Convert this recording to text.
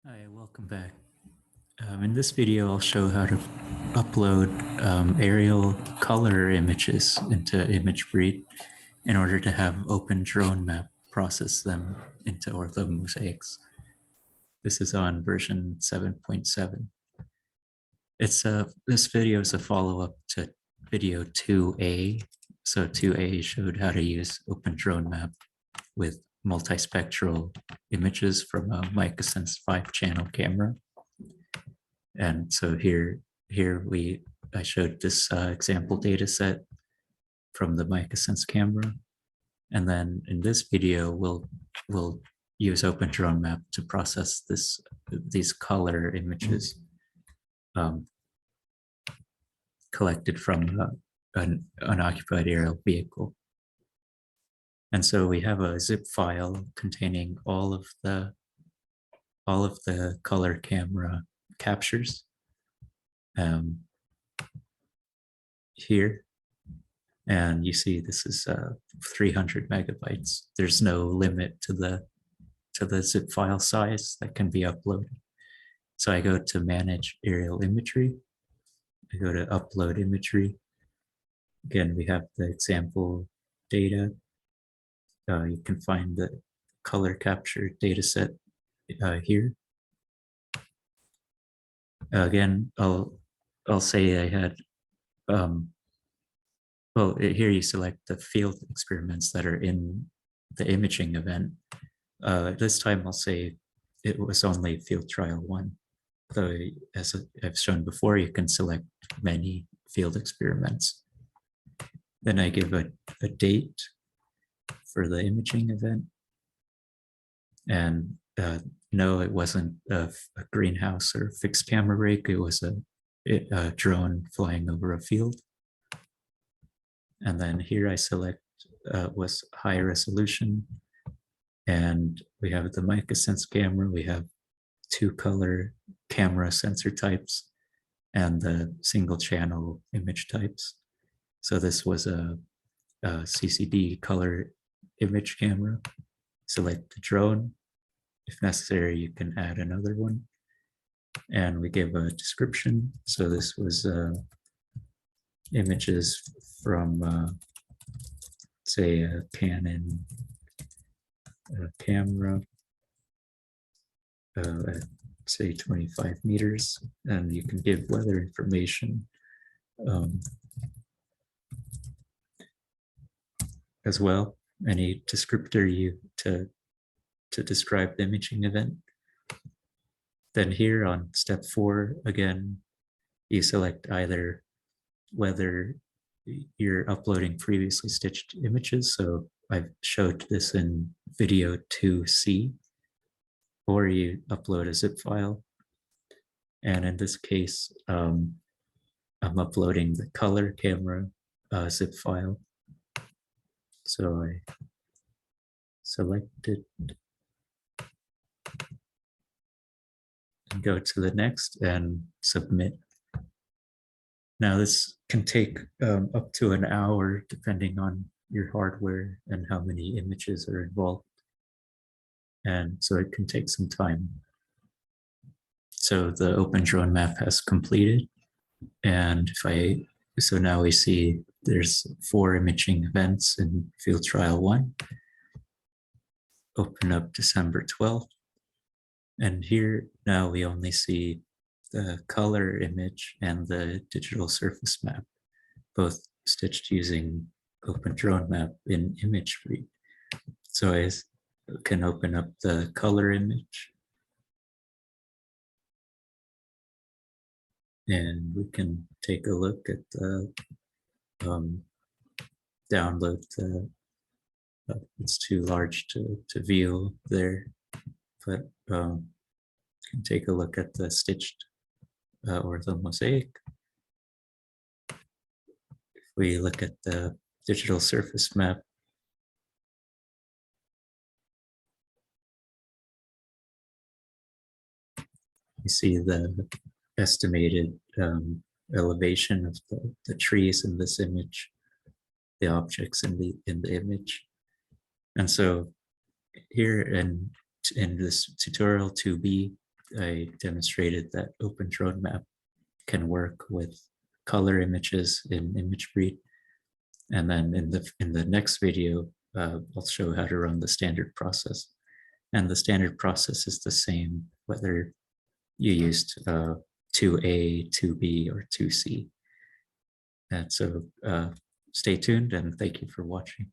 Hi, welcome back. In this video, I'll show how to upload aerial color images into ImageBreed in order to have OpenDroneMap process them into orthomosaics. This is on version 7.7. This video is a follow-up to video 2A. So 2A showed how to use OpenDroneMap with multispectral images from a MicaSense 5-channel camera. And so here I showed this example data set from the MicaSense camera. And then in this video, we'll use OpenDroneMap to process these color images collected from an unoccupied aerial vehicle. And so we have a zip file containing all of the color camera captures here. And you see this is 300 megabytes. There's no limit to the zip file size that can be uploaded. So I go to manage aerial imagery. I go to upload imagery. Again, we have the example data. You can find the color capture data set here. Again, I'll say I had, well, here you select the field experiments that are in the imaging event. This time I'll say it was only field trial 1. Though, as I've shown before, you can select many field experiments. Then I give a date for the imaging event. And no, it wasn't a greenhouse or fixed camera rig. It was a drone flying over a field. And then here I select was high resolution. And we have the MicaSense camera. We have 2 color camera sensor types and the single channel image types. So this was a CCD color image camera. Select the drone. If necessary, you can add another one. And we give a description. So this was images from, say, a Canon camera at, say, 25 meters. And you can give weather information as well. Any descriptor to describe the imaging event. Then here on step 4, again, you select either whether you're uploading previously stitched images. So I've showed this in video 2C, or you upload a zip file. And in this case, I'm uploading the color camera zip file. So I select it and go to the next and submit. Now this can take up to an hour depending on your hardware and how many images are involved. And so it can take some time. So the OpenDroneMap has completed. And so now we see there's 4 imaging events in field trial 1. Open up December 12th. And here now we only see the color image and the digital surface map, both stitched using OpenDroneMap in ImageBreed. So I can open up the color image. And we can take a look at the download. It's too large to view there, but can take a look at the stitched orthomosaic. If we look at the digital surface map, you see the estimated elevation of the trees in this image, the objects in the image. And so here in this tutorial 2B, I demonstrated that OpenDroneMap can work with color images in ImageBreed. And then in the next video, I'll show how to run the standard process. And the standard process is the same whether you used 2A, 2B, or 2C. And so stay tuned and thank you for watching.